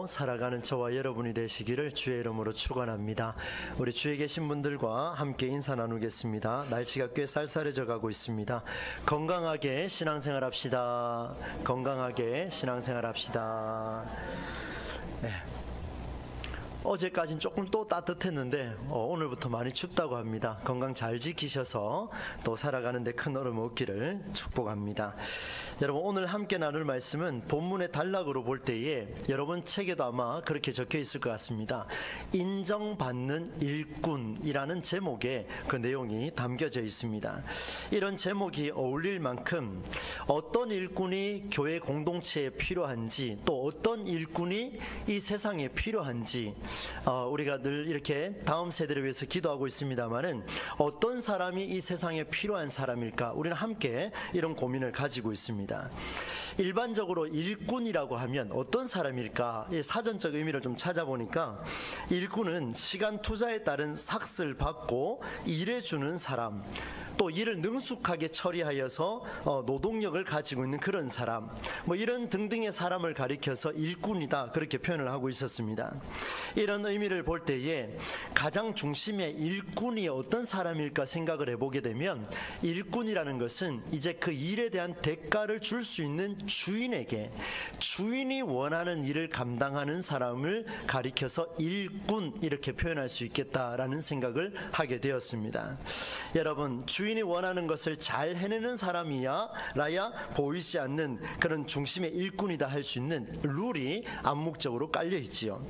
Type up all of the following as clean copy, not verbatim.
믿음으로 살아가는 저와 여러분이 되시기를 주의 이름으로 축원합니다. 우리 주위에 계신 분들과 함께 인사 나누겠습니다. 날씨가 꽤 쌀쌀해져 가고 있습니다. 건강하게 신앙생활 합시다. 건강하게 신앙생활 합시다. 네. 어제까지는 조금 또 따뜻했는데 오늘부터 많이 춥다고 합니다. 건강 잘 지키셔서 또 살아가는 데 큰 어려움 없기를 축복합니다. 여러분, 오늘 함께 나눌 말씀은 본문의 단락으로 볼 때에 여러분 책에도 아마 그렇게 적혀 있을 것 같습니다. 인정받는 일꾼이라는 제목의 그 내용이 담겨져 있습니다. 이런 제목이 어울릴 만큼 어떤 일꾼이 교회 공동체에 필요한지, 또 어떤 일꾼이 이 세상에 필요한지 우리가 늘 이렇게 다음 세대를 위해서 기도하고 있습니다만은 어떤 사람이 이 세상에 필요한 사람일까? 우리는 함께 이런 고민을 가지고 있습니다. 일반적으로 일꾼이라고 하면 어떤 사람일까? 이 사전적 의미를 좀 찾아보니까 일꾼은 시간 투자에 따른 삭스를 받고 일해주는 사람, 또 일을 능숙하게 처리하여서 노동력을 가지고 있는 그런 사람, 뭐 이런 등등의 사람을 가리켜서 일꾼이다, 그렇게 표현을 하고 있었습니다. 이런 의미를 볼 때에 가장 중심에 일꾼이 어떤 사람일까 생각을 해보게 되면, 일꾼이라는 것은 이제 그 일에 대한 대가를 줄 수 있는 주인에게, 주인이 원하는 일을 감당하는 사람을 가리켜서 일꾼, 이렇게 표현할 수 있겠다라는 생각을 하게 되었습니다. 여러분, 주인이 원하는 것을 잘 해내는 사람이야 라야 보이지 않는 그런 중심의 일꾼이다 할 수 있는 룰이 암묵적으로 깔려 있지요.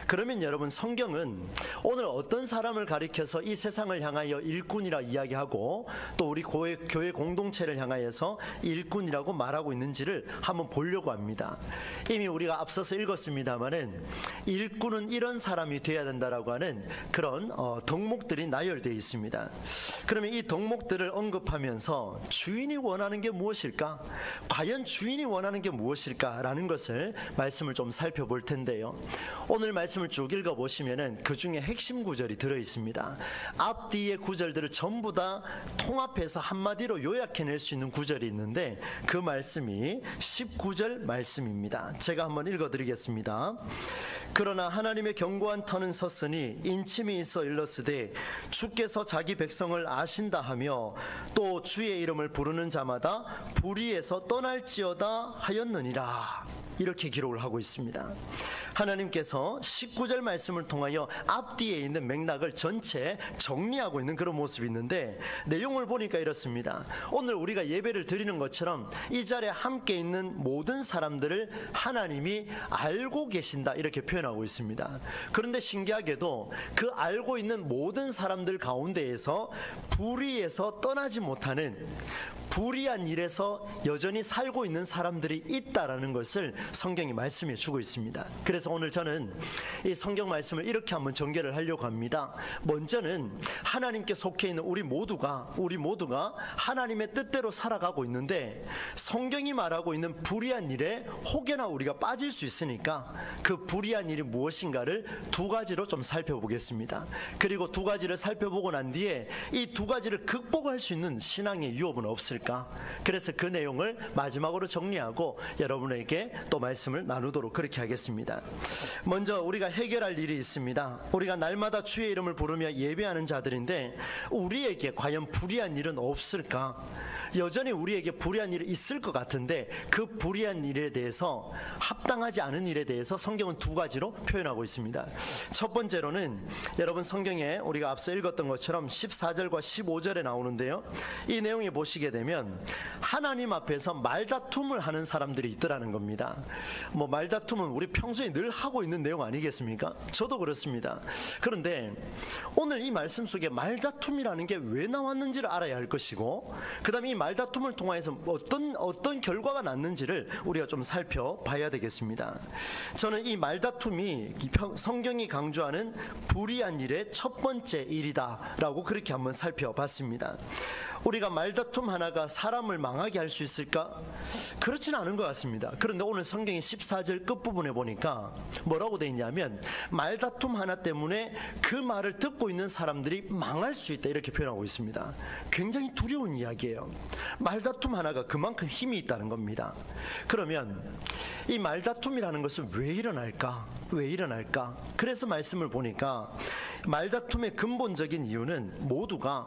그러면 여러분, 성경은 오늘 어떤 사람을 가리켜서 이 세상을 향하여 일꾼이라 이야기하고 또 우리 교회 공동체를 향하여서 일꾼이라고 말하고 있는지를 한번 보려고 합니다. 이미 우리가 앞서서 읽었습니다마는 일꾼은 이런 사람이 되어야 된다라고 하는 그런 덕목들이 나열되어 있습니다. 그러면 이 덕목들을 언급하면서 주인이 원하는 게 무엇일까? 과연 주인이 원하는 게 무엇일까? 라는 것을 말씀을 좀 살펴볼 텐데요. 오늘 말씀을 쭉 읽어보시면은 그 중에 핵심 구절이 들어있습니다. 앞뒤의 구절들을 전부 다 통합해서 한마디로 요약해낼 수 있는 구절이 있는데 그 말씀이 19절 말씀입니다. 제가 한번 읽어드리겠습니다. 그러나 하나님의 견고한 터는 섰으니 인침이 있어 일렀으되 주께서 자기 백성을 아신다 하며 또 주의 이름을 부르는 자마다 불의에서 떠날지어다 하였느니라, 이렇게 기록을 하고 있습니다. 하나님께서 19절 말씀을 통하여 앞뒤에 있는 맥락을 전체 정리하고 있는 그런 모습이 있는데, 내용을 보니까 이렇습니다. 오늘 우리가 예배를 드리는 것처럼 이 자리에 함께 있는 모든 사람들을 하나님이 알고 계신다, 이렇게 표현하고 있습니다. 그런데 신기하게도 그 알고 있는 모든 사람들 가운데에서 불의에서 떠나지 못하는, 불의한 일에서 여전히 살고 있는 사람들이 있다라는 것을 성경이 말씀해 주고 있습니다. 그래서 오늘 저는 이 성경 말씀을 이렇게 한번 전개를 하려고 합니다. 먼저는 하나님께 속해 있는 우리 모두가 하나님의 뜻대로 살아가고 있는데, 성경이 말하고 있는 불의한 일에 혹여나 우리가 빠질 수 있으니까 그 불의한 일이 무엇인가를 두 가지로 좀 살펴보겠습니다. 그리고 두 가지를 살펴보고 난 뒤에 이 두 가지를 극복할 수 있는 신앙의 유업은 없을까? 그래서 그 내용을 마지막으로 정리하고 여러분에게 또 말씀을 나누도록 그렇게 하겠습니다. 먼저 우리가 해결할 일이 있습니다. 우리가 날마다 주의 이름을 부르며 예배하는 자들인데 우리에게 과연 불의한 일은 없을까? 여전히 우리에게 불의한 일이 있을 것 같은데 그 불의한 일에 대해서, 합당하지 않은 일에 대해서 성경은 두 가지로 표현하고 있습니다. 첫 번째로는 여러분 성경에 우리가 앞서 읽었던 것처럼 14절과 15절에 나오는데요, 이 내용에 보시게 되면 하나님 앞에서 말다툼을 하는 사람들이 있더라는 겁니다. 뭐 말다툼은 우리 평소에 늘 하고 있는 내용 아니겠습니까? 저도 그렇습니다. 그런데 오늘 이 말씀 속에 말다툼이라는 게 왜 나왔는지를 알아야 할 것이고, 그 다음에 이 말다툼을 통해서 어떤 결과가 났는지를 우리가 좀 살펴봐야 되겠습니다. 저는 이 말다툼이 성경이 강조하는 불의한 일의 첫 번째 일이다 라고 그렇게 한번 살펴봤습니다. 우리가 말다툼 하나가 사람을 망하게 할 수 있을까? 그렇지는 않은 것 같습니다. 그런데 오늘 성경의 14절 끝부분에 보니까 뭐라고 되어 있냐면 말다툼 하나 때문에 그 말을 듣고 있는 사람들이 망할 수 있다, 이렇게 표현하고 있습니다. 굉장히 두려운 이야기예요. 말다툼 하나가 그만큼 힘이 있다는 겁니다. 그러면 이 말다툼이라는 것은 왜 일어날까? 왜 일어날까? 그래서 말씀을 보니까 말다툼의 근본적인 이유는 모두가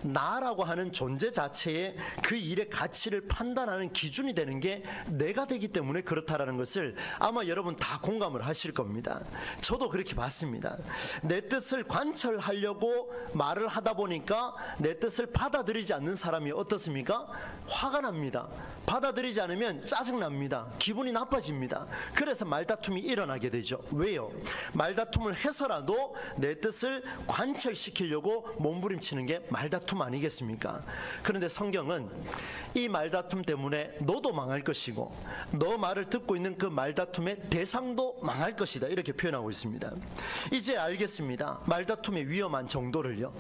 나라고 하는 존재 자체의 그 일의 가치를 판단하는 기준이 되는 게 내가 되기 때문에 그렇다라는 것을 아마 여러분 다 공감을 하실 겁니다. 저도 그렇게 봤습니다. 내 뜻을 관철하려고 말을 하다 보니까 내 뜻을 받아들이지 않는 사람이 어떻습니까? 화가 납니다. 받아들이지 않으면 짜증납니다. 기분이 나빠집니다. 그래서 말다툼이 일어나게 되죠. 왜요? 말다툼을 해서라도 내 뜻을 관철시키려고 몸부림치는 게 말다툼 아니겠습니까? 그런데 성경은 이 말다툼 때문에 너도 망할 것이고 너 말을 듣고 있는 그 말다툼의 대상도 망할 것이다, 이렇게 표현하고 있습니다. 이제 알겠습니다. 말다툼의 위험한 정도를요.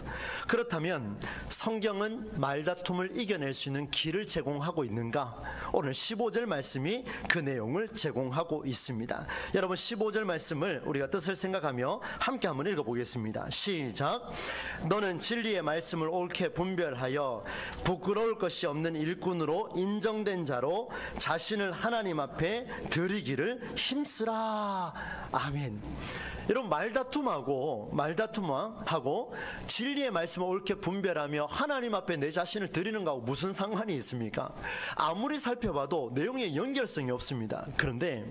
그렇다면 성경은 말다툼을 이겨낼 수 있는 길을 제공하고 있는가? 오늘 15절 말씀이 그 내용을 제공하고 있습니다. 여러분 15절 말씀을 우리가 뜻을 생각하며 함께 한번 읽어보겠습니다. 시작. 너는 진리의 말씀을 옳게 분별하여 부끄러울 것이 없는 일꾼으로 인정된 자로 자신을 하나님 앞에 드리기를 힘쓰라. 아멘. 여러분 말다툼하고 진리의 말씀을 옳게 분별하며 하나님 앞에 내 자신을 드리는 거하고 무슨 상관이 있습니까? 아무리 살펴봐도 내용의 연결성이 없습니다. 그런데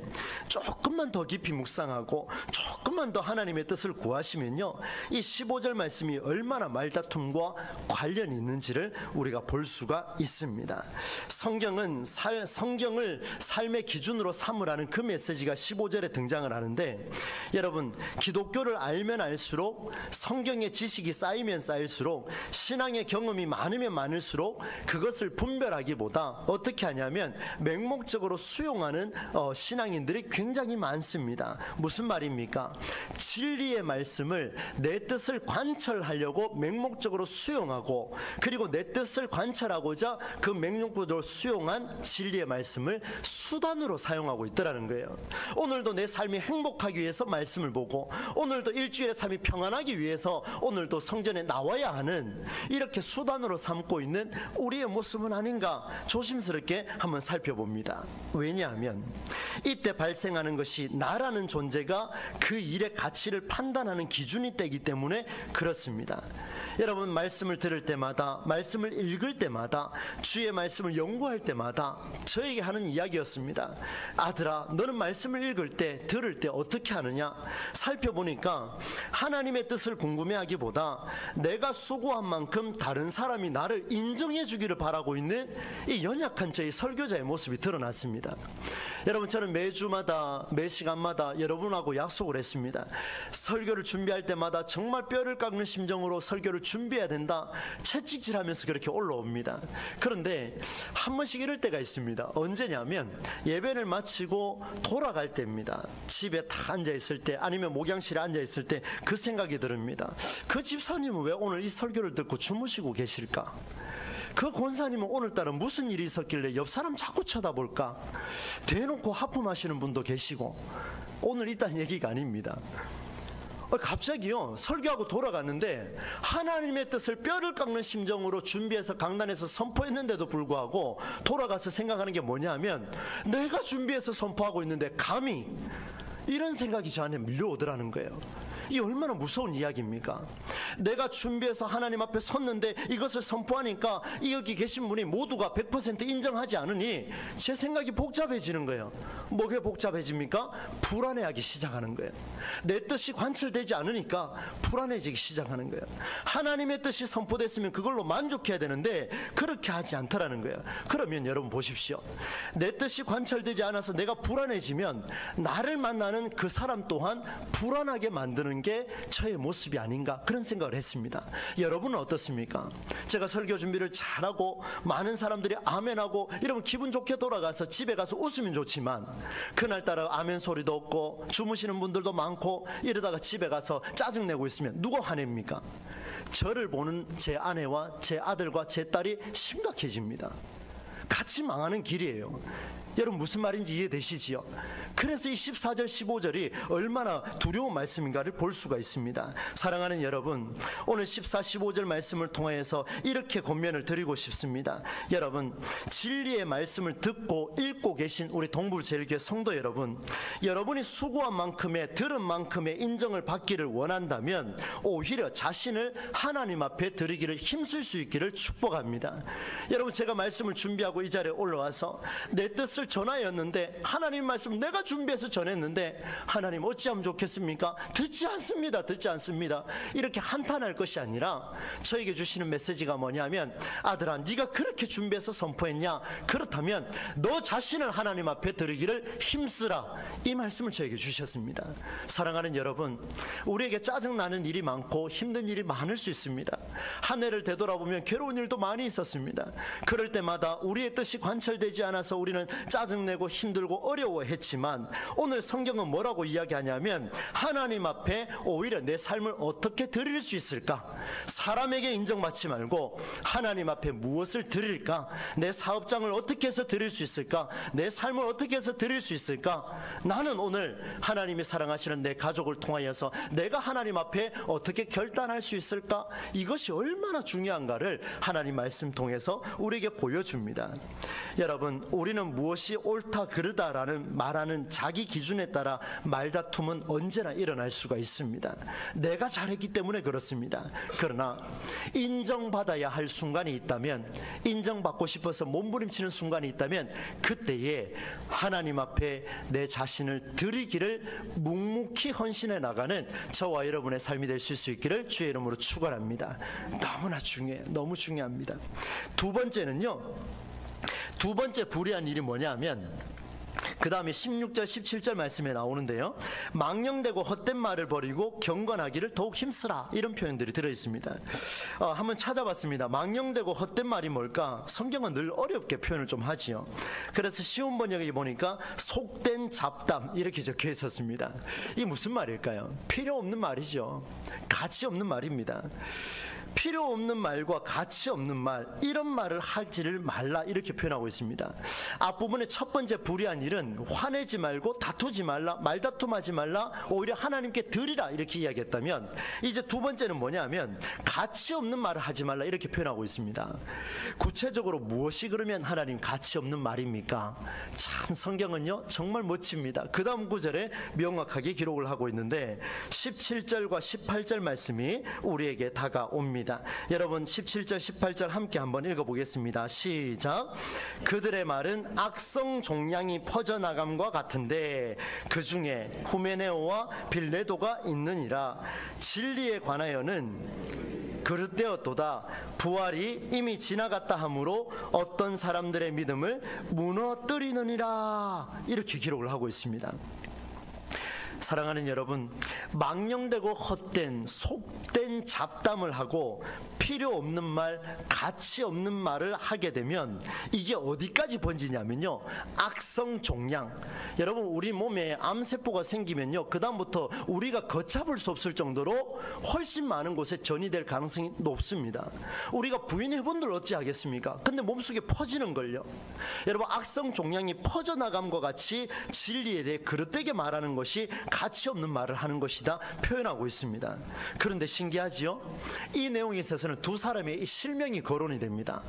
조금만 더 깊이 묵상하고 조금만 더 하나님의 뜻을 구하시면요, 이 15절 말씀이 얼마나 말다툼과 관련이 있는지를 우리가 볼 수가 있습니다. 성경을 삶의 기준으로 삼으라는 그 메시지가 15절에 등장을 하는데, 여러분 기독교를 알면 알수록, 성경의 지식이 쌓이면 쌓일수록, 신앙의 경험이 많으면 많을수록 그것을 분별하기보다 어떻게 하냐면 맹목적으로 수용하는 신앙인들이 굉장히 많습니다. 무슨 말입니까? 진리의 말씀을 내 뜻을 관철하려고 맹목적으로 수용하고, 그리고 내 뜻을 관철하고자 그 맹목적으로 수용한 진리의 말씀을 수단으로 사용하고 있더라는 거예요. 오늘도 내 삶이 행복하기 위해서 말씀을 보고, 오늘도 일주일의 삶이 평안하기 위해서 오늘도 성전에 나와야 하는, 이렇게 수단으로 삼고 있는 우리의 모습은 아닌가 조심스럽게 한번 살펴봅니다. 왜냐하면 이때 발생하는 것이 나라는 존재가 그 일의 가치를 판단하는 기준이 되기 때문에 그렇습니다. 여러분 말씀을 들을 때마다, 말씀을 읽을 때마다, 주의 말씀을 연구할 때마다 저에게 하는 이야기였습니다. 아들아, 너는 말씀을 읽을 때, 들을 때 어떻게 하느냐? 살펴보니까 하나님의 뜻을 궁금해하기보다 내가 수고한 만큼 다른 사람이 나를 인정해 주기를 바라고 있는 이 연약한 저희 설교자의 모습이 드러났습니다. 여러분 저는 매주마다, 매 시간마다 여러분하고 약속을 했습니다. 설교를 준비할 때마다 정말 뼈를 깎는 심정으로 설교를 준비해야 된다, 채찍질하면서 그렇게 올라옵니다. 그런데 한 번씩 이럴 때가 있습니다. 언제냐면 예배를 마치고 돌아갈 때입니다. 집에 다 앉아있을 때, 아니면 목양실에 앉아있을 때 그 생각이 듭니다. 그 집사님은 왜 오늘 이 설교를 듣고 주무시고 계실까? 그 권사님은 오늘따라 무슨 일이 있었길래 옆 사람 자꾸 쳐다볼까? 대놓고 하품하시는 분도 계시고, 오늘 있다는 얘기가 아닙니다. 갑자기요, 설교하고 돌아갔는데 하나님의 뜻을 뼈를 깎는 심정으로 준비해서 강단에서 선포했는데도 불구하고 돌아가서 생각하는 게 뭐냐면, 내가 준비해서 선포하고 있는데 감히, 이런 생각이 저한테 밀려오더라는 거예요. 이 얼마나 무서운 이야기입니까? 내가 준비해서 하나님 앞에 섰는데 이것을 선포하니까 이 여기 계신 분이 모두가 100% 인정하지 않으니 제 생각이 복잡해지는 거예요. 뭐가 복잡해집니까? 불안해하기 시작하는 거예요. 내 뜻이 관철되지 않으니까 불안해지기 시작하는 거예요. 하나님의 뜻이 선포됐으면 그걸로 만족해야 되는데 그렇게 하지 않더라는 거예요. 그러면 여러분 보십시오. 내 뜻이 관철되지 않아서 내가 불안해지면 나를 만나는 그 사람 또한 불안하게 만드는 보여주는 게 저의 모습이 아닌가 그런 생각을 했습니다. 여러분은 어떻습니까? 제가 설교 준비를 잘하고 많은 사람들이 아멘하고 이러면 기분 좋게 돌아가서 집에 가서 웃으면 좋지만 그날따라 아멘 소리도 없고 주무시는 분들도 많고 이러다가 집에 가서 짜증내고 있으면 누가 화냅니까? 저를 보는 제 아내와 제 아들과 제 딸이 심각해집니다. 같이 망하는 길이에요. 여러분 무슨 말인지 이해되시지요? 그래서 이 14절 15절이 얼마나 두려운 말씀인가를 볼 수가 있습니다. 사랑하는 여러분, 오늘 14, 15절 말씀을 통해서 이렇게 권면을 드리고 싶습니다. 여러분, 진리의 말씀을 듣고 읽고 계신 우리 동부제일교회 성도 여러분, 여러분이 수고한 만큼의 들은 만큼의 인정을 받기를 원한다면 오히려 자신을 하나님 앞에 드리기를 힘쓸 수 있기를 축복합니다. 여러분, 제가 말씀을 준비하고 이 자리에 올라와서 내 뜻을 전하였는데 하나님 말씀 내가 준비해서 전했는데 하나님 어찌하면 좋겠습니까? 듣지 않습니다. 듣지 않습니다. 이렇게 한탄할 것이 아니라 저에게 주시는 메시지가 뭐냐면 아들아 네가 그렇게 준비해서 선포했냐? 그렇다면 너 자신을 하나님 앞에 드리기를 힘쓰라. 이 말씀을 저에게 주셨습니다. 사랑하는 여러분, 우리에게 짜증나는 일이 많고 힘든 일이 많을 수 있습니다. 한 해를 되돌아보면 괴로운 일도 많이 있었습니다. 그럴 때마다 우리의 뜻이 관철되지 않아서 우리는 짜증내고 힘들고 어려워했지만 오늘 성경은 뭐라고 이야기하냐면 하나님 앞에 오히려 내 삶을 어떻게 드릴 수 있을까? 사람에게 인정받지 말고 하나님 앞에 무엇을 드릴까? 내 사업장을 어떻게 해서 드릴 수 있을까? 내 삶을 어떻게 해서 드릴 수 있을까? 나는 오늘 하나님이 사랑하시는 내 가족을 통하여서 내가 하나님 앞에 어떻게 결단할 수 있을까? 이것이 얼마나 중요한가를 하나님 말씀 통해서 우리에게 보여줍니다. 여러분, 우리는 무엇이 옳다 그르다라는 말하는 자기 기준에 따라 말다툼은 언제나 일어날 수가 있습니다. 내가 잘했기 때문에 그렇습니다. 그러나 인정받아야 할 순간이 있다면, 인정받고 싶어서 몸부림치는 순간이 있다면 그때에 하나님 앞에 내 자신을 드리기를 묵묵히 헌신해 나가는 저와 여러분의 삶이 되실 수 있기를 주의 이름으로 축원합니다. 너무나 중요해요. 너무 중요합니다. 두 번째 불의한 일이 뭐냐면 그 다음에 16절 17절 말씀에 나오는데요, 망령되고 헛된 말을 버리고 경건하기를 더욱 힘쓰라, 이런 표현들이 들어있습니다. 한번 찾아봤습니다. 망령되고 헛된 말이 뭘까? 성경은 늘 어렵게 표현을 좀 하지요. 그래서 쉬운 번역에 보니까 속된 잡담 이렇게 적혀 있었습니다. 이게 무슨 말일까요? 필요 없는 말이죠. 가치 없는 말입니다. 필요 없는 말과 가치 없는 말, 이런 말을 하지를 말라, 이렇게 표현하고 있습니다. 앞부분의 첫 번째 불의한 일은 화내지 말고 다투지 말라, 말다툼하지 말라, 오히려 하나님께 드리라, 이렇게 이야기했다면 이제 두 번째는 뭐냐면 가치 없는 말을 하지 말라, 이렇게 표현하고 있습니다. 구체적으로 무엇이 그러면 하나님 가치 없는 말입니까? 참 성경은요 정말 멋집니다. 그 다음 구절에 명확하게 기록을 하고 있는데 17절과 18절 말씀이 우리에게 다가옵니다. 여러분 17절 18절 함께 한번 읽어보겠습니다. 시작. 그들의 말은 악성 종양이 퍼져나감과 같은데 그 중에 후메네오와 빌레도가 있느니라. 진리에 관하여는 그릇되었도다. 부활이 이미 지나갔다 하므로 어떤 사람들의 믿음을 무너뜨리느니라. 이렇게 기록을 하고 있습니다. 사랑하는 여러분, 망령되고 헛된 속된 잡담을 하고 필요 없는 말, 가치 없는 말을 하게 되면 이게 어디까지 번지냐면요, 악성 종양. 여러분, 우리 몸에 암세포가 생기면요 그 다음부터 우리가 걷잡을 수 없을 정도로 훨씬 많은 곳에 전이될 가능성이 높습니다. 우리가 부인해본들 어찌하겠습니까? 근데 몸속에 퍼지는 걸요. 여러분, 악성 종양이 퍼져나감과 같이 진리에 대해 그릇되게 말하는 것이 가치 없는 말을 하는 것이다 표현하고 있습니다. 그런데 신기하지요? 이 내용에 있어서는 두 사람의 실명이 거론이 됩니다.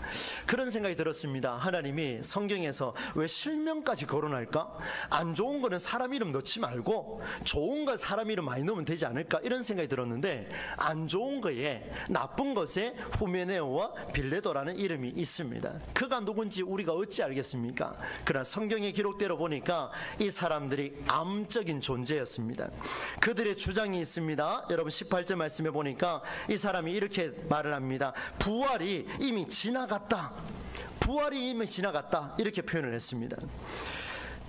그런 생각이 들었습니다. 하나님이 성경에서 왜 실명까지 거론할까? 안 좋은 거는 사람 이름 넣지 말고 좋은 거 사람 이름 많이 넣으면 되지 않을까? 이런 생각이 들었는데 안 좋은 거에, 나쁜 것에 후메네오와 빌레도라는 이름이 있습니다. 그가 누군지 우리가 어찌 알겠습니까? 그러나 성경의 기록대로 보니까 이 사람들이 암적인 존재였습니다. 그들의 주장이 있습니다. 여러분 18절 말씀에 보니까 이 사람이 이렇게 말을 합니다. 부활이 이미 지나갔다. 부활이 이미 지나갔다. 이렇게 표현을 했습니다.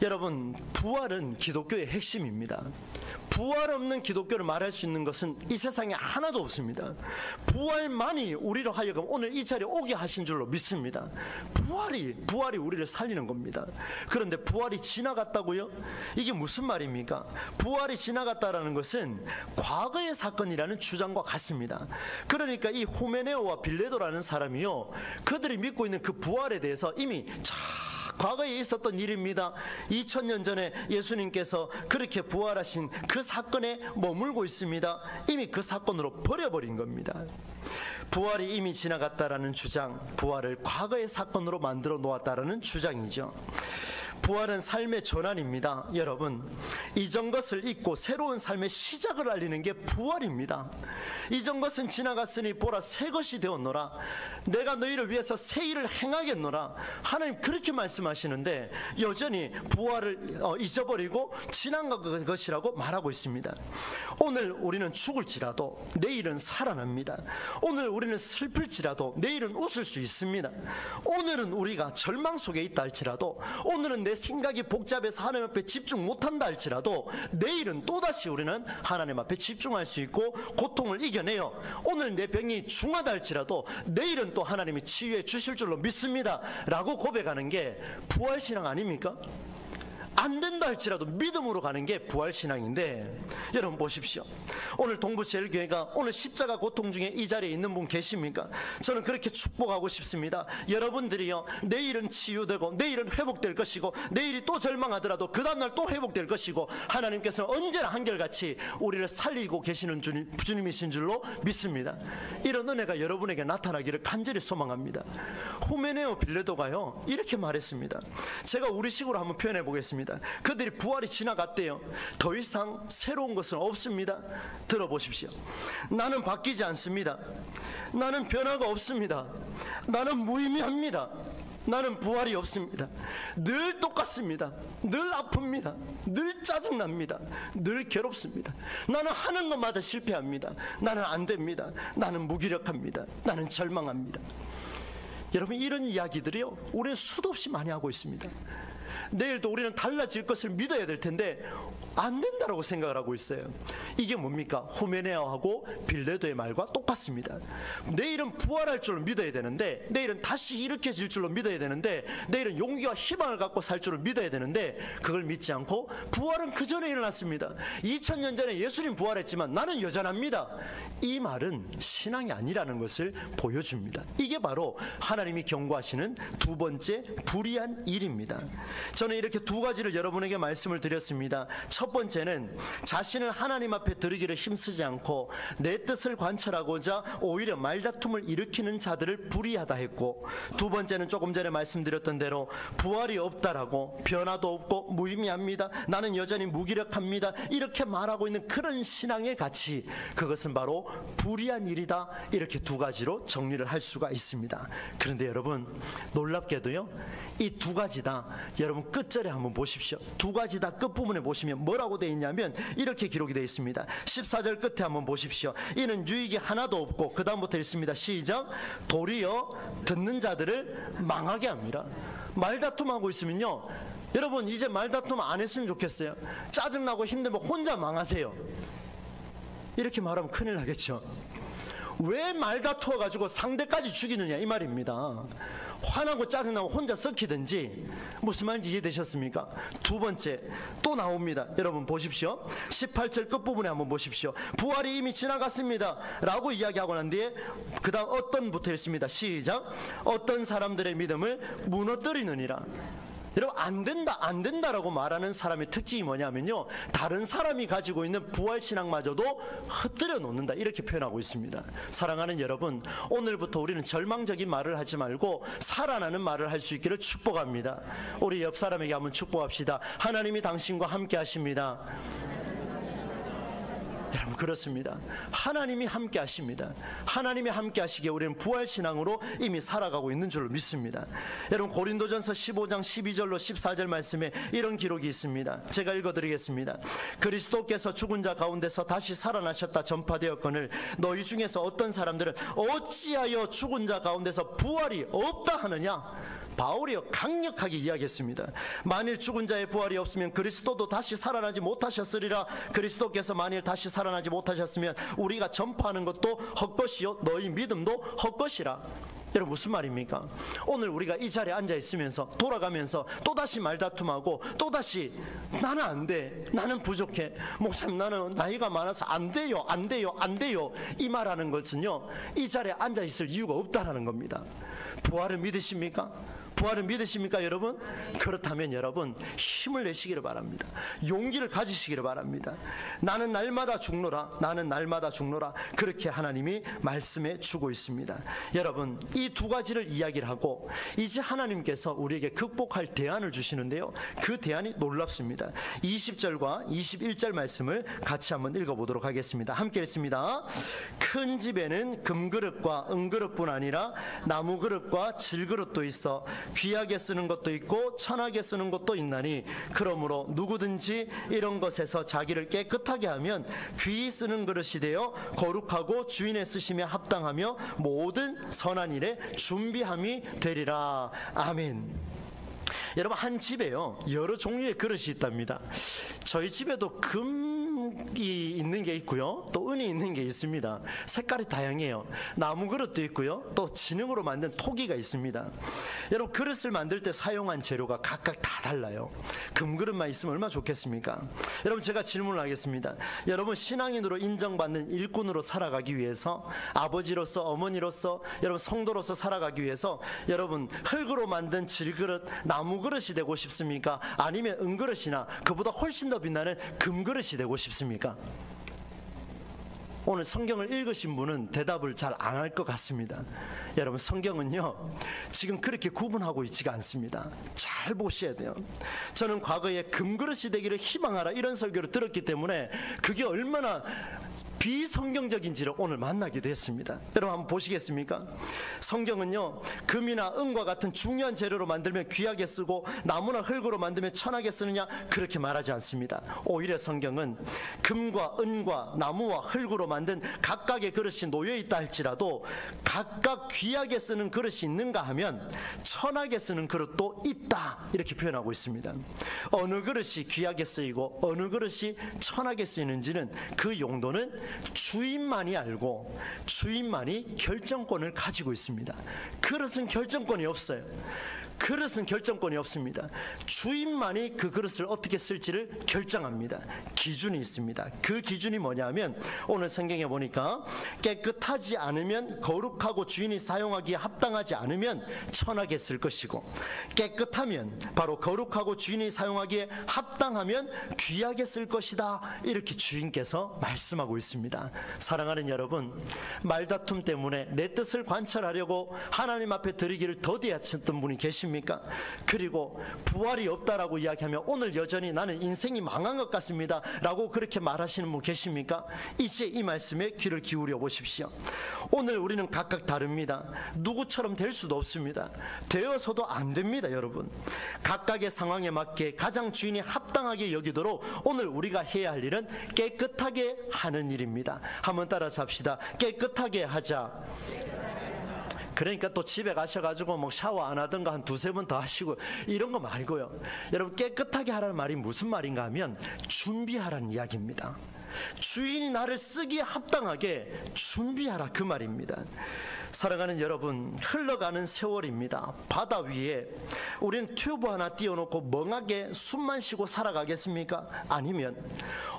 여러분, 부활은 기독교의 핵심입니다. 부활 없는 기독교를 말할 수 있는 것은 이 세상에 하나도 없습니다. 부활만이 우리로 하여금 오늘 이 자리에 오게 하신 줄로 믿습니다. 부활이 우리를 살리는 겁니다. 그런데 부활이 지나갔다고요? 이게 무슨 말입니까? 부활이 지나갔다라는 것은 과거의 사건이라는 주장과 같습니다. 그러니까 이 후메네오와 빌레도라는 사람이요, 그들이 믿고 있는 그 부활에 대해서 이미 과거에 있었던 일입니다. 2000년 전에 예수님께서 그렇게 부활하신 그 사건에 머물고 있습니다. 이미 그 사건으로 버려버린 겁니다. 부활이 이미 지나갔다라는 주장, 부활을 과거의 사건으로 만들어 놓았다라는 주장이죠. 부활은 삶의 전환입니다. 여러분, 이전 것을 잊고 새로운 삶의 시작을 알리는 게 부활입니다. 이전 것은 지나갔으니 보라, 새 것이 되었노라. 내가 너희를 위해서 새 일을 행하겠노라. 하나님 그렇게 말씀하시는데 여전히 부활을 잊어버리고 지난 것이라고 말하고 있습니다. 오늘 우리는 죽을지라도 내일은 살아납니다. 오늘 우리는 슬플지라도 내일은 웃을 수 있습니다. 오늘은 우리가 절망 속에 있다 할지라도, 오늘은 내 생각이 복잡해서 하나님 앞에 집중 못한다 할지라도 내일은 또다시 우리는 하나님 앞에 집중할 수 있고 고통을 이겨내요. 오늘 내 병이 중하다 할지라도 내일은 또 하나님이 치유해 주실 줄로 믿습니다 라고 고백하는 게 부활신앙 아닙니까? 안 된다 할지라도 믿음으로 가는 게 부활신앙인데, 여러분 보십시오. 오늘 동부제일교회가 오늘 십자가 고통 중에 이 자리에 있는 분 계십니까? 저는 그렇게 축복하고 싶습니다. 여러분들이요, 내일은 치유되고 내일은 회복될 것이고 내일이 또 절망하더라도 그 다음날 또 회복될 것이고 하나님께서는 언제나 한결같이 우리를 살리고 계시는 주님이신 줄로 믿습니다. 이런 은혜가 여러분에게 나타나기를 간절히 소망합니다. 후메네오 빌레도가요 이렇게 말했습니다. 제가 우리식으로 한번 표현해 보겠습니다. 그들이 부활이 지나갔대요. 더 이상 새로운 것은 없습니다. 들어보십시오. 나는 바뀌지 않습니다. 나는 변화가 없습니다. 나는 무의미합니다. 나는 부활이 없습니다. 늘 똑같습니다. 늘 아픕니다. 늘 짜증납니다. 늘 괴롭습니다. 나는 하는 것마다 실패합니다. 나는 안 됩니다. 나는 무기력합니다. 나는 절망합니다. 여러분, 이런 이야기들이요 우리는 수도 없이 많이 하고 있습니다. 내일도 우리는 달라질 것을 믿어야 될 텐데 안 된다라고 생각을 하고 있어요. 이게 뭡니까? 후메네오하고 빌레도의 말과 똑같습니다. 내일은 부활할 줄로 믿어야 되는데, 내일은 다시 일으켜질 줄로 믿어야 되는데, 내일은 용기와 희망을 갖고 살 줄을 믿어야 되는데 그걸 믿지 않고 부활은 그 전에 일어났습니다. 2000년 전에 예수님 부활했지만 나는 여전합니다. 이 말은 신앙이 아니라는 것을 보여줍니다. 이게 바로 하나님이 경고하시는 두 번째 불의한 일입니다. 저는 이렇게 두 가지를 여러분에게 말씀을 드렸습니다. 첫 번째는 자신을 하나님 앞에 드리기를 힘쓰지 않고 내 뜻을 관철하고자 오히려 말다툼을 일으키는 자들을 불의하다 했고, 두 번째는 조금 전에 말씀드렸던 대로 부활이 없다라고, 변화도 없고 무의미합니다, 나는 여전히 무기력합니다, 이렇게 말하고 있는 그런 신앙의 가치, 그것은 바로 불의한 일이다. 이렇게 두 가지로 정리를 할 수가 있습니다. 그런데 여러분, 놀랍게도요 이 두 가지 다 여러분 끝절에 한번 보십시오. 두 가지 다 끝부분에 보시면 뭐라고 되어 있냐면 이렇게 기록이 되어 있습니다. 14절 끝에 한번 보십시오. 이는 유익이 하나도 없고, 그 다음부터 있습니다. 시작. 도리어 듣는 자들을 망하게 합니다. 말다툼하고 있으면요 여러분, 이제 말다툼 안 했으면 좋겠어요. 짜증나고 힘들면 혼자 망하세요. 이렇게 말하면 큰일 나겠죠. 왜 말다투어가지고 상대까지 죽이느냐 이 말입니다. 화나고 짜증나고 혼자 썩히든지. 무슨 말인지 이해되셨습니까? 두 번째 또 나옵니다. 여러분 보십시오. 18절 끝부분에 한번 보십시오. 부활이 이미 지나갔습니다 라고 이야기하고 난 뒤에 그 다음 어떤 부터 있습니다. 시작. 어떤 사람들의 믿음을 무너뜨리느니라. 여러분, 안 된다라고 말하는 사람의 특징이 뭐냐면요, 다른 사람이 가지고 있는 부활신앙마저도 흩뜨려 놓는다, 이렇게 표현하고 있습니다. 사랑하는 여러분, 오늘부터 우리는 절망적인 말을 하지 말고 살아나는 말을 할 수 있기를 축복합니다. 우리 옆 사람에게 한번 축복합시다. 하나님이 당신과 함께 하십니다. 여러분, 그렇습니다. 하나님이 함께 하십니다. 하나님이 함께 하시기에 우리는 부활신앙으로 이미 살아가고 있는 줄로 믿습니다. 여러분, 고린도전서 15장 12절로 14절 말씀에 이런 기록이 있습니다. 제가 읽어드리겠습니다. 그리스도께서 죽은 자 가운데서 다시 살아나셨다 전파되었거늘 너희 중에서 어떤 사람들은 어찌하여 죽은 자 가운데서 부활이 없다 하느냐. 바울이요 강력하게 이야기했습니다. 만일 죽은 자의 부활이 없으면 그리스도도 다시 살아나지 못하셨으리라. 그리스도께서 만일 다시 살아나지 못하셨으면 우리가 전파하는 것도 헛것이요 너희 믿음도 헛것이라. 여러분 무슨 말입니까? 오늘 우리가 이 자리에 앉아 있으면서 돌아가면서 또다시 말다툼하고 또다시 나는 안 돼, 나는 부족해, 목사님 나는 나이가 많아서 안 돼요, 안 돼요, 안 돼요, 이 말하는 것은요 이 자리에 앉아 있을 이유가 없다라는 겁니다. 부활을 믿으십니까? 부활을 믿으십니까 여러분? 그렇다면 여러분 힘을 내시기를 바랍니다. 용기를 가지시기를 바랍니다. 나는 날마다 죽노라, 나는 날마다 죽노라, 그렇게 하나님이 말씀해 주고 있습니다. 여러분 이 두 가지를 이야기를 하고 이제 하나님께서 우리에게 극복할 대안을 주시는데요, 그 대안이 놀랍습니다. 20절과 21절 말씀을 같이 한번 읽어보도록 하겠습니다. 함께 읽습니다. 큰 집에는 금그릇과 은그릇뿐 아니라 나무그릇과 질그릇도 있어 귀하게 쓰는 것도 있고 천하게 쓰는 것도 있나니 그러므로 누구든지 이런 것에서 자기를 깨끗하게 하면 귀히 쓰는 그릇이 되어 거룩하고 주인의 쓰심에 합당하며 모든 선한 일에 준비함이 되리라. 아멘. 여러분 한 집에요 여러 종류의 그릇이 있답니다. 저희 집에도 금이 있는 게 있고요, 또 은이 있는 게 있습니다. 색깔이 다양해요. 나무 그릇도 있고요, 또 진흙으로 만든 토기가 있습니다. 여러분 그릇을 만들 때 사용한 재료가 각각 다 달라요. 금그릇만 있으면 얼마나 좋겠습니까? 여러분 제가 질문을 하겠습니다. 여러분 신앙인으로 인정받는 일꾼으로 살아가기 위해서, 아버지로서 어머니로서 여러분 성도로서 살아가기 위해서 여러분 흙으로 만든 질그릇 나무 그릇이 되고 싶습니까? 아니면 은그릇이나 그보다 훨씬 더 빛나는 금그릇이 되고 싶습니까? 오늘 성경을 읽으신 분은 대답을 잘 안 할 것 같습니다. 여러분 성경은요 지금 그렇게 구분하고 있지가 않습니다. 잘 보셔야 돼요. 저는 과거에 금그릇이 되기를 희망하라 이런 설교를 들었기 때문에 그게 얼마나 비성경적인지를 오늘 만나게 됐습니다. 여러분 한번 보시겠습니까? 성경은요 금이나 은과 같은 중요한 재료로 만들면 귀하게 쓰고 나무나 흙으로 만들면 천하게 쓰느냐 그렇게 말하지 않습니다. 오히려 성경은 금과 은과 나무와 흙으로 만든 각각의 그릇이 놓여 있다 할지라도 각각 귀하게 쓰는 그릇이 있는가 하면 천하게 쓰는 그릇도 있다 이렇게 표현하고 있습니다. 어느 그릇이 귀하게 쓰이고 어느 그릇이 천하게 쓰이는지는 그 용도는 주인만이 알고 주인만이 결정권을 가지고 있습니다. 그릇은 결정권이 없어요. 그릇은 결정권이 없습니다. 주인만이 그 그릇을 어떻게 쓸지를 결정합니다. 기준이 있습니다. 그 기준이 뭐냐면 오늘 성경에 보니까 깨끗하지 않으면 거룩하고 주인이 사용하기에 합당하지 않으면 천하게 쓸 것이고, 깨끗하면 바로 거룩하고 주인이 사용하기에 합당하면 귀하게 쓸 것이다 이렇게 주인께서 말씀하고 있습니다. 사랑하는 여러분, 말다툼 때문에 내 뜻을 관철하려고 하나님 앞에 드리기를 더디하셨던 분이 계십니까? 그리고 부활이 없다라고 이야기하면 오늘 여전히 나는 인생이 망한 것 같습니다 라고 그렇게 말하시는 분 계십니까? 이제 이 말씀에 귀를 기울여 보십시오. 오늘 우리는 각각 다릅니다. 누구처럼 될 수도 없습니다. 되어서도 안 됩니다. 여러분 각각의 상황에 맞게 가장 주인이 합당하게 여기도록 오늘 우리가 해야 할 일은 깨끗하게 하는 일입니다. 한번 따라서 합시다. 깨끗하게 하자. 그러니까 또 집에 가셔가지고 뭐 샤워 안 하던가 한 두세 번 더 하시고 이런 거 말고요. 여러분 깨끗하게 하라는 말이 무슨 말인가 하면 준비하라는 이야기입니다. 주인이 나를 쓰기에 합당하게 준비하라 그 말입니다. 사랑하는 여러분, 흘러가는 세월입니다. 바다 위에 우리는 튜브 하나 띄워놓고 멍하게 숨만 쉬고 살아가겠습니까? 아니면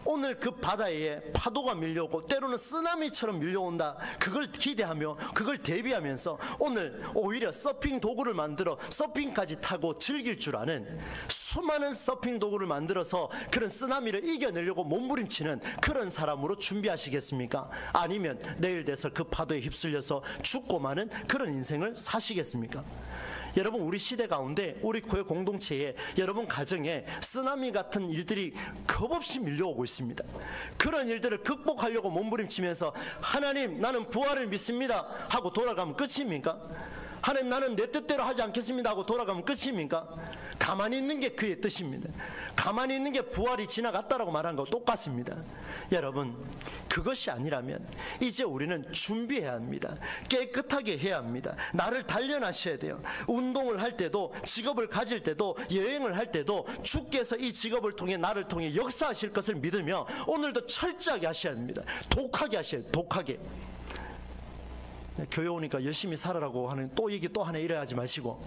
오늘 그 바다에 파도가 밀려오고 때로는 쓰나미처럼 밀려온다, 그걸 기대하며 그걸 대비하면서 오늘 오히려 서핑 도구를 만들어 서핑까지 타고 즐길 줄 아는, 수많은 서핑 도구를 만들어서 그런 쓰나미를 이겨내려고 몸부림치는 그런 사람으로 준비하시겠습니까? 아니면 내일 돼서 그 파도에 휩쓸려서 죽고 마는 그런 인생을 사시겠습니까? 여러분 우리 시대 가운데 우리 교회 공동체에 여러분 가정에 쓰나미 같은 일들이 겁없이 밀려오고 있습니다. 그런 일들을 극복하려고 몸부림치면서 하나님 나는 부활을 믿습니다 하고 돌아가면 끝입니까? 하나님 나는 내 뜻대로 하지 않겠습니다 하고 돌아가면 끝입니까? 가만히 있는 게 그의 뜻입니다. 가만히 있는 게 부활이 지나갔다라고 말하는 거 똑같습니다. 여러분 그것이 아니라면 이제 우리는 준비해야 합니다. 깨끗하게 해야 합니다. 나를 단련하셔야 돼요. 운동을 할 때도, 직업을 가질 때도, 여행을 할 때도 주께서 이 직업을 통해 나를 통해 역사하실 것을 믿으며 오늘도 철저하게 하셔야 합니다. 독하게 하셔야 돼요. 독하게. 교회 오니까 열심히 살아라고 하는 또 얘기 또 하나 이래 하지 마시고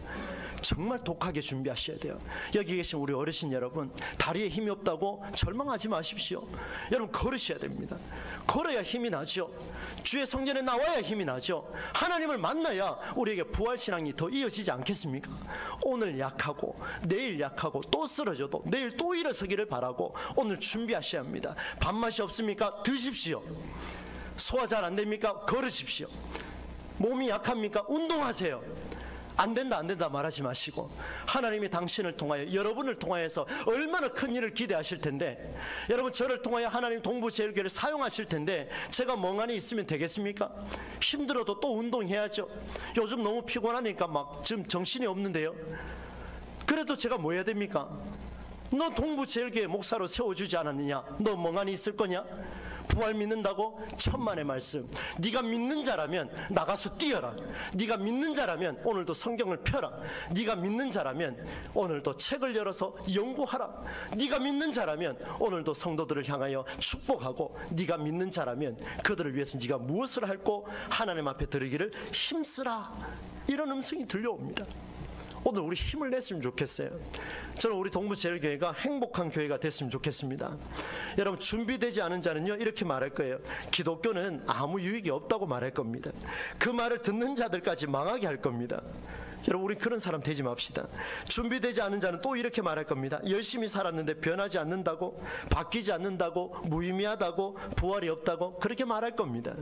정말 독하게 준비하셔야 돼요. 여기 계신 우리 어르신 여러분, 다리에 힘이 없다고 절망하지 마십시오. 여러분 걸으셔야 됩니다. 걸어야 힘이 나죠. 주의 성전에 나와야 힘이 나죠. 하나님을 만나야 우리에게 부활신앙이 더 이어지지 않겠습니까? 오늘 약하고 내일 약하고 또 쓰러져도 내일 또 일어서기를 바라고 오늘 준비하셔야 합니다. 밥맛이 없습니까? 드십시오. 소화 잘 안 됩니까? 걸으십시오. 몸이 약합니까? 운동하세요. 안 된다 말하지 마시고 하나님이 당신을 통하여, 여러분을 통하여서 얼마나 큰 일을 기대하실 텐데, 여러분 저를 통하여 하나님 동부제일교회를 사용하실 텐데 제가 멍하니 있으면 되겠습니까? 힘들어도 또 운동해야죠. 요즘 너무 피곤하니까 막 지금 정신이 없는데요. 그래도 제가 뭐 해야 됩니까? 너 동부제일교회 목사로 세워주지 않았느냐? 너 멍하니 있을 거냐? 부활 믿는다고? 천만의 말씀. 네가 믿는 자라면 나가서 뛰어라. 네가 믿는 자라면 오늘도 성경을 펴라. 네가 믿는 자라면 오늘도 책을 열어서 연구하라. 네가 믿는 자라면 오늘도 성도들을 향하여 축복하고, 네가 믿는 자라면 그들을 위해서 네가 무엇을 할고 하나님 앞에 드리기를 힘쓰라. 이런 음성이 들려옵니다. 오늘 우리 힘을 냈으면 좋겠어요. 저는 우리 동부제일교회가 행복한 교회가 됐으면 좋겠습니다. 여러분 준비되지 않은 자는요 이렇게 말할 거예요. 기독교는 아무 유익이 없다고 말할 겁니다. 그 말을 듣는 자들까지 망하게 할 겁니다. 여러분 우리 그런 사람 되지 맙시다. 준비되지 않은 자는 또 이렇게 말할 겁니다. 열심히 살았는데 변하지 않는다고, 바뀌지 않는다고, 무의미하다고, 부활이 없다고 그렇게 말할 겁니다.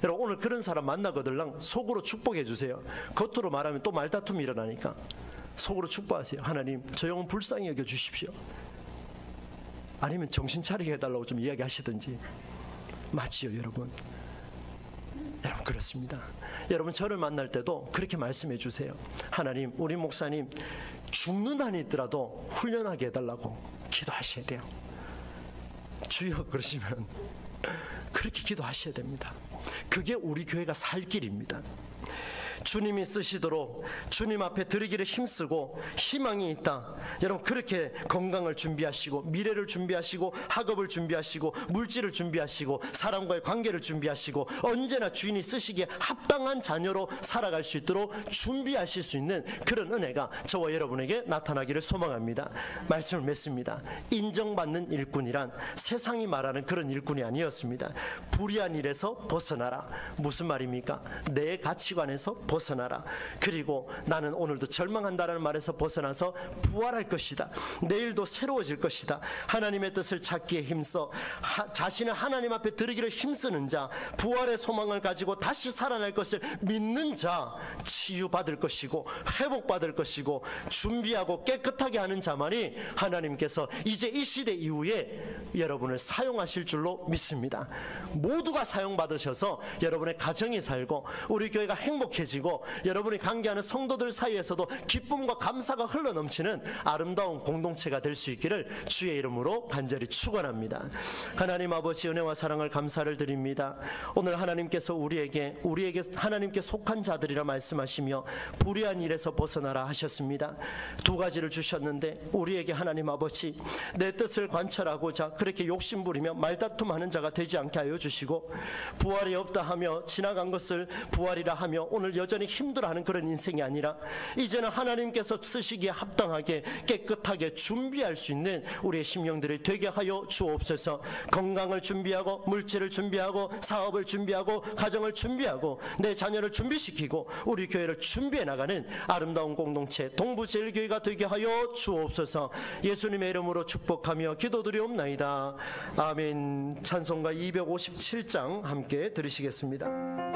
여러분 오늘 그런 사람 만나거들랑 속으로 축복해 주세요. 겉으로 말하면 또 말다툼이 일어나니까 속으로 축복하세요. 하나님 저 영혼 불쌍히 여겨 주십시오. 아니면 정신 차리게 해달라고 좀 이야기하시든지. 맞지요 여러분? 여러분 그렇습니다. 여러분 저를 만날 때도 그렇게 말씀해 주세요. 하나님 우리 목사님 죽는 한이 있더라도 훈련하게 해달라고 기도하셔야 돼요. 주여 그러시면 그렇게 기도하셔야 됩니다. 그게 우리 교회가 살 길입니다. 주님이 쓰시도록 주님 앞에 드리기를 힘쓰고 희망이 있다. 여러분 그렇게 건강을 준비하시고 미래를 준비하시고 학업을 준비하시고 물질을 준비하시고 사람과의 관계를 준비하시고 언제나 주인이 쓰시기에 합당한 자녀로 살아갈 수 있도록 준비하실 수 있는 그런 은혜가 저와 여러분에게 나타나기를 소망합니다. 말씀을 맺습니다. 인정받는 일꾼이란 세상이 말하는 그런 일꾼이 아니었습니다. 불의한 일에서 벗어나라. 무슨 말입니까? 내 가치관에서 벗어나라. 그리고 나는 오늘도 절망한다라는 말에서 벗어나서 부활할 것이다. 내일도 새로워질 것이다. 하나님의 뜻을 찾기에 힘써 자신을 하나님 앞에 드리기를 힘쓰는 자, 부활의 소망을 가지고 다시 살아날 것을 믿는 자, 치유받을 것이고 회복받을 것이고 준비하고 깨끗하게 하는 자만이 하나님께서 이제 이 시대 이후에 여러분을 사용하실 줄로 믿습니다. 모두가 사용받으셔서 여러분의 가정이 살고 우리 교회가 행복해지고 여러분이 관계하는 성도들 사이에서도 기쁨과 감사가 흘러넘치는 아름다운 공동체가 될 수 있기를 주의 이름으로 간절히 축원합니다. 하나님 아버지 은혜와 사랑을 감사를 드립니다. 오늘 하나님께서 우리에게 하나님께 속한 자들이라 말씀하시며 불의한 일에서 벗어나라 하셨습니다. 두 가지를 주셨는데 우리에게 하나님 아버지 내 뜻을 관철하고자 그렇게 욕심부리며 말다툼하는 자가 되지 않게 하여 주시고, 부활이 없다 하며 지나간 것을 부활이라 하며 오늘 여전히 힘들어하는 그런 인생이 아니라 이제는 하나님께서 쓰시기에 합당하게 깨끗하게 준비할 수 있는 우리의 심령들이 되게 하여 주옵소서. 건강을 준비하고 물질을 준비하고 사업을 준비하고 가정을 준비하고 내 자녀를 준비시키고 우리 교회를 준비해 나가는 아름다운 공동체 동부제일교회가 되게 하여 주옵소서. 예수님의 이름으로 축복하며 기도드리옵나이다. 아멘. 찬송가 257장 함께 들으시겠습니다.